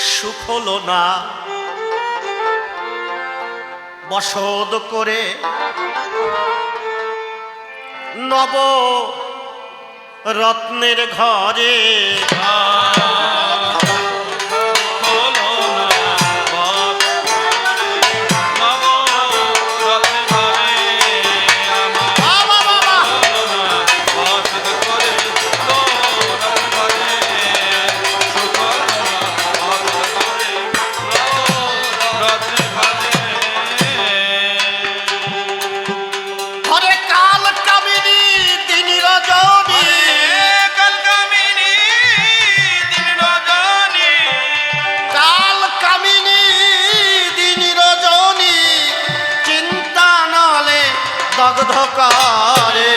সুখ হলো না বসত করে নব রত্নের ঘরে দগ্ধ করে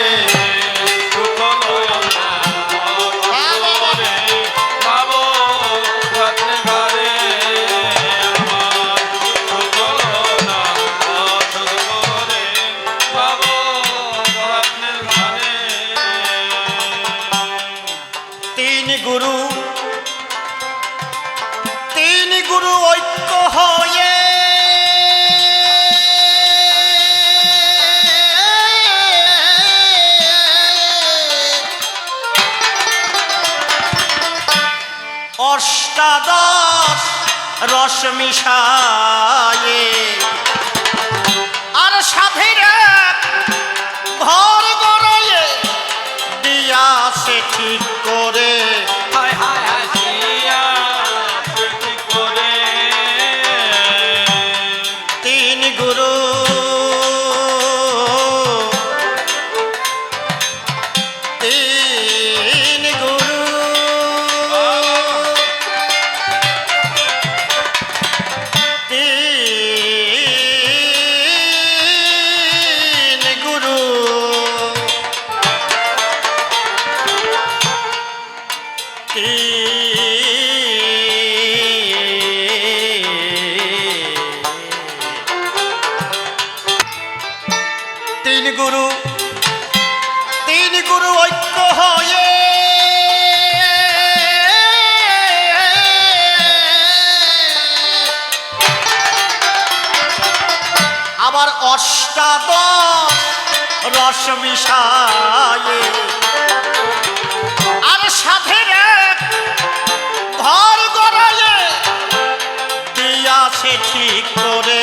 তিন গুরু ঐক্য হয়ে অষ্টাদশ রস মিশায়ে আর সাধের ঘর গড়ায়ে দিয়াছে ঠিক করে তিন গুরু তিন গুরু ঐক্য হয়ে আবার অষ্টাদশ রস মিশায়ে আর সাধের ঘর গড়ায়ে দিয়াছে ঠিক করে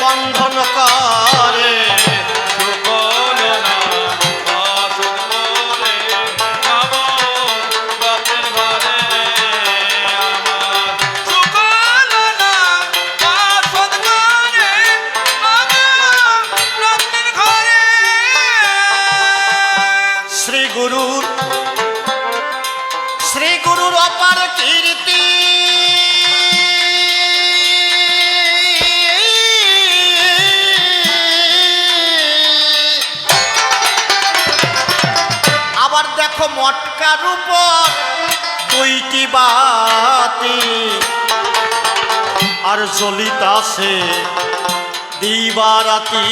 বন্ধন করে শ্রী গুরুর অপার কীর্তি আবার দেখো মটকার উপর দুইটি বাতি আর জ্বলিতাছে দিবারাতি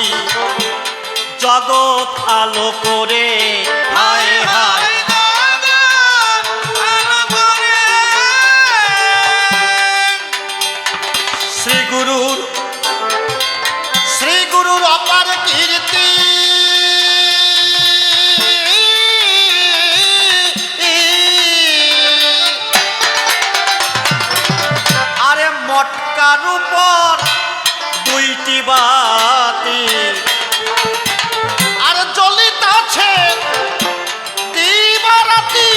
জগৎ আলো করে হায় হায় শ্রী গুরুর অপার কীর্তি আরে মটকার উপর দুইটি বাতি আর জ্বলিতাছে দিবারাতি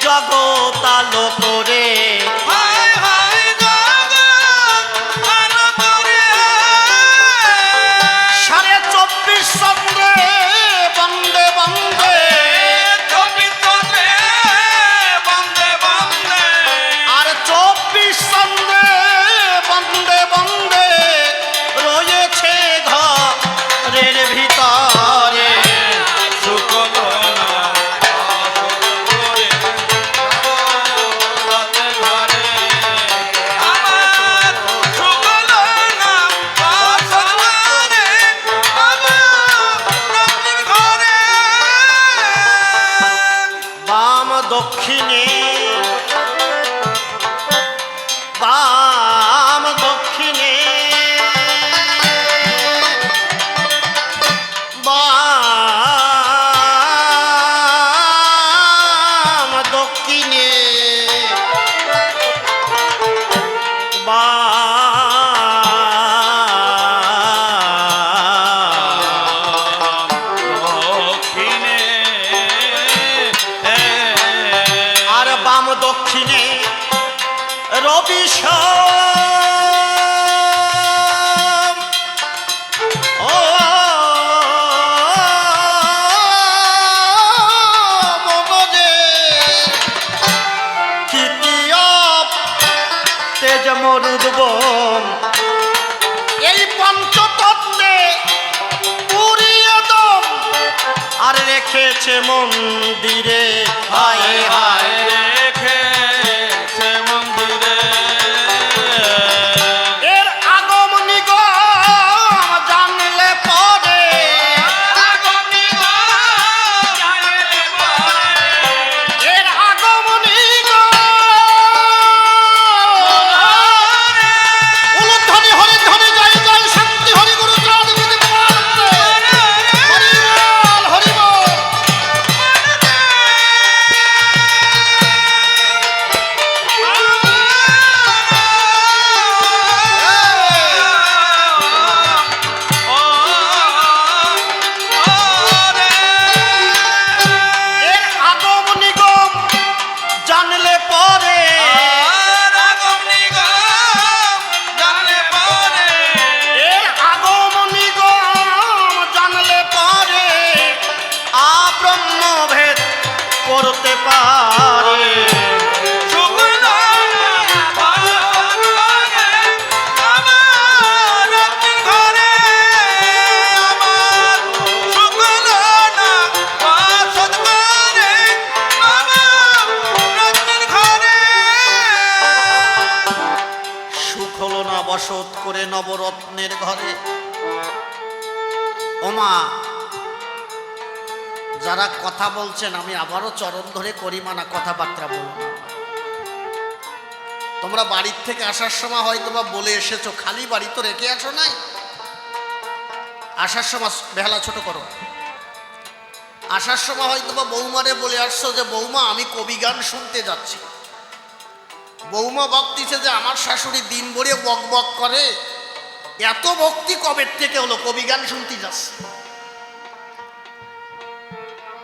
জগৎ আলো করে রেখেছে মন্দিরে, হায় হায় রেখেছে মন্দিরে। এর আগম নিগম জানলে পরে, এর আগম নিগম উলুধ্বনি হরিধ্বনি জয় জয় শান্তি হরি গুরু চাঁদ বিধি হরি বল হরি বল। এর আগম নিগম জানলে পরে, এর আগম নিগম জানলে পরে আব্রহ্মভেদ করতে পারে। সুখ হলো না বসত করে নবরত্নের ঘরে। ওমা, যারা কথা বলছেন আমি আবারও চরণ ধরে করি মানা, কথাবার্তা বলো না। তোমরা বাড়ির থেকে আসার সময় হয়তো বা বলে এসেছো, খালি বাড়ি তো রেখে আসো নাই। আসার সময় বেহালা ছোট করো, আসার সময় হয়তো বা বৌমারে বলে আসছো যে বৌমা আমি কবি গান শুনতে যাচ্ছি। বৌমা ভাবতিছে যে আমার শাশুড়ি দিন ভরে বক বক করে, এত ভক্তি কবে থেকে হলো কবি গান শুনতে যাচ্ছে।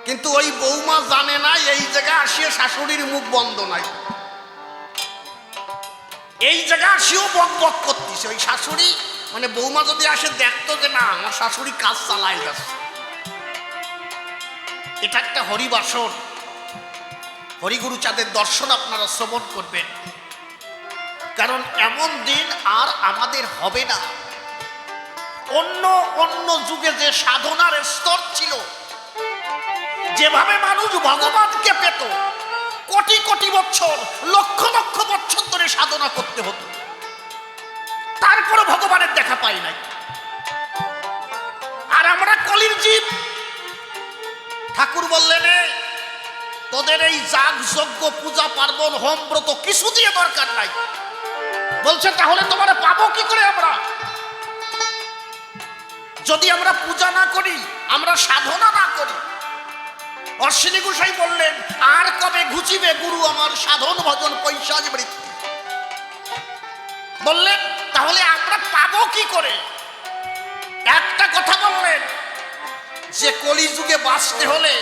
কিন্তু ওই বৌমা জানে না এই জায়গায় আসিয়ে শাশুড়ির মুখ বন্ধ নাই, এই জায়গায় আসিও বক বক করতেছে। ওই শাশুড়ি মানে বৌমা যদি আসে দেখতো যে না আমার শাশুড়ি কাজ চালাই যাচ্ছে। এটা একটা হরিবাসন, হরিগুরু চাঁদের দর্শন আপনারা শ্রবণ করবেন, কারণ এমন দিন আর আমাদের হবে না। অন্য অন্য যুগে যে সাধনার স্তর ছিল, যেভাবে মানুষ ভগবানকে পেত, কোটি কোটি বছর লক্ষ লক্ষ বছর ধরে সাধনা করতে হতো, তারপরে ভগবানের দেখা পাই নাই। আর আমরা কলির জীব। ঠাকুর বললেন তোদের এই যাগ যজ্ঞ পূজা পার্বণ হোম ব্রত কিছু দিয়ে দরকার নাই। বলছে তাহলে তোমার পাবো কি করে আমরা? যদি আমরা পূজা না করি, আমরা সাধনা না করি। অশ্বিনী গোসাই বললেন আর কবে ঘুচিবে গুরু আমার সাধন ভজন পৈশাচ বৃত্তি। বললেন তাহলে আমরা পাবো কি করে? একটা কথা বললেন যে কলিযুগে বাঁচতে হলে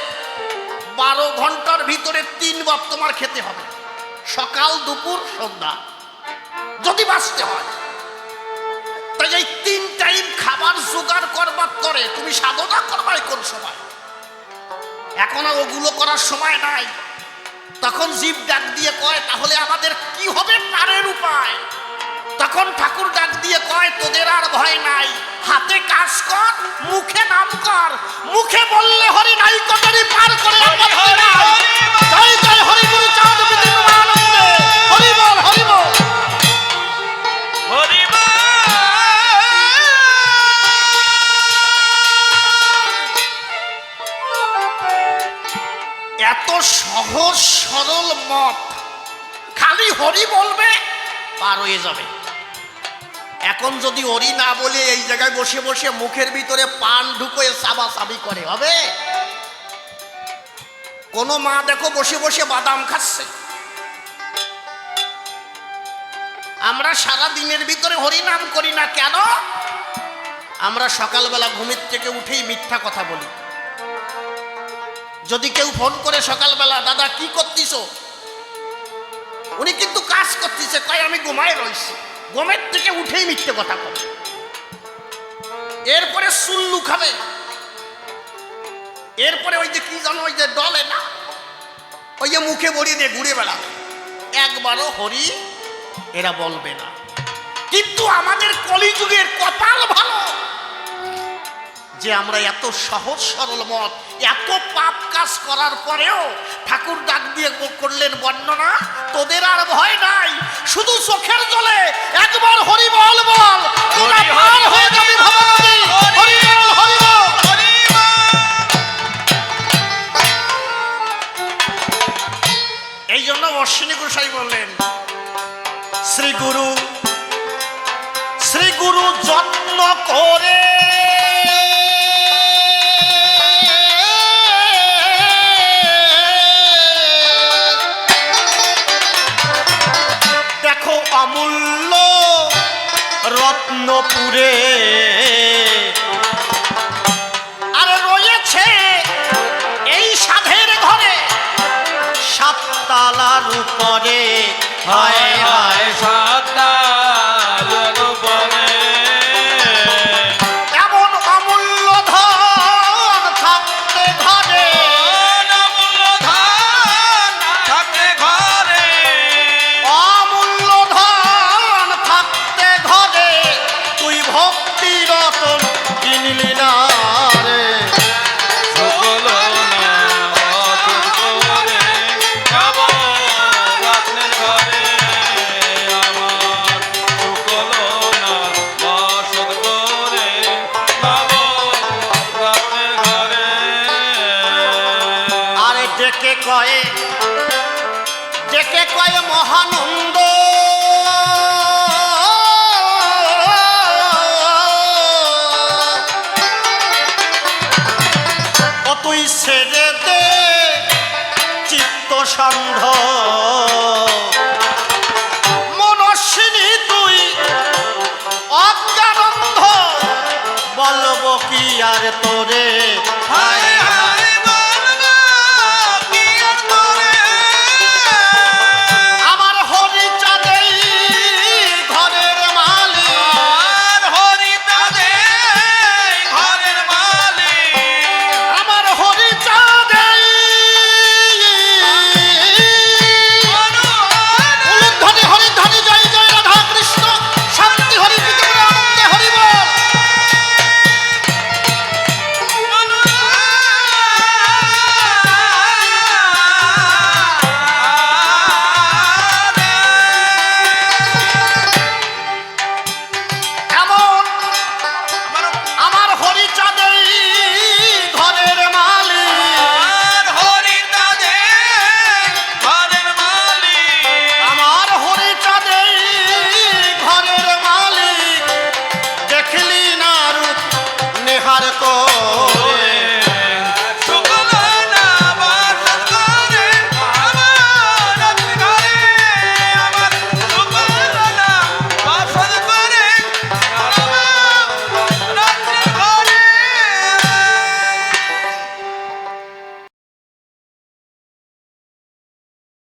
12 ঘন্টার ভিতরে 3 বার তোমার খেতে হবে, সকাল দুপুর সন্ধ্যা, যদি বাঁচতে হয়। তাই এই 3 টাইম খাবার জোগাড় করবার পরে তুমি সাধনা করবে কোন সময়? এখন আর ওগুলো করার সময় নাই। তখন জীব ডাক দিয়ে কয় তাহলে আমাদের কি হবে পারের উপায়? তখন ঠাকুর ডাক দিয়ে কয় তোদের আর ভয় নাই, হাতে কাজ কর, মুখে নাম কর। মুখে বললে হরি নাই কটারি পার করে জয় জয় হরি গুরু চাঁদ বিধি আনন্দে হরি বল হরি বল হরি বল। এত সহজ সরল মত, খালি হরি বলবে পার হয়ে যাবে। এখন যদি হরি না বলে এই জায়গায় বসে বসে মুখের ভিতরে পান ঢুকে সাবাসাবি করে, হবে? কোন মা দেখো বসে বসে বাদাম খাচ্ছে। আমরা সারা দিনের ভিতরে হরি নাম করি না কেন? আমরা সকালবেলা ঘুমের থেকে উঠেই মিথ্যা কথা বলি। যদি কেউ ফোন করে সকালবেলা দাদা কি করতিস, উনি কিন্তু কাজ করতেছে, কয় আমি ঘুমায় রয়েছি। ঘুমের থেকে উঠেই মিথ্যে কথা বলে। এরপরে সুল্লু খাবে, এরপরে ওই যে কি জানো ওই যে ডলে না, ওই যে মুখে বড়ি দিয়ে ঘুরে বেড়াবে। একবারও হরি এরা বলবে না। কিন্তু আমাদের কলিযুগের কপাল ভালো যে আমরা এত সহজ সরল মত, এত পাপ কাজ করার পরেও ঠাকুর ডাক দিয়ে করলেন বর্ণনা, তোদের আর ভয় নাই, শুধু চোখের জলে একবার হরি বল বল, তোরা পার হয়ে যাবি ভবনদী। হরি বল, হরি বল। এই জন্য অশ্বিনী গোসাই বললেন, শ্রী গুরু যত্ন করে দেখো অমূল্য রত্নপুরে আর রয়েছে এই সাধের ঘরে সাততালার উপরে। হায় হায় সাতালার উপরে এমন অমূল্য ধন থাকতে ঘরে, অমূল্য ধন থাকতে ঘরে, অমূল্য ধন থাকতে ঘরে, তুই ভক্তি রতন কিনলি না রে। সকল না অসুর করে যাব রত্নের ঘরে আমার, সকল না অসুর করে যাব রত্নের ঘরে। আরে ডেকে কয়ে মহানন্দ, ও তুই ছেড়ে দে চিত্ত সন্ধ, মনস্বিনী তুই অজ্ঞানন্ধ, বলবো কি আর তোরে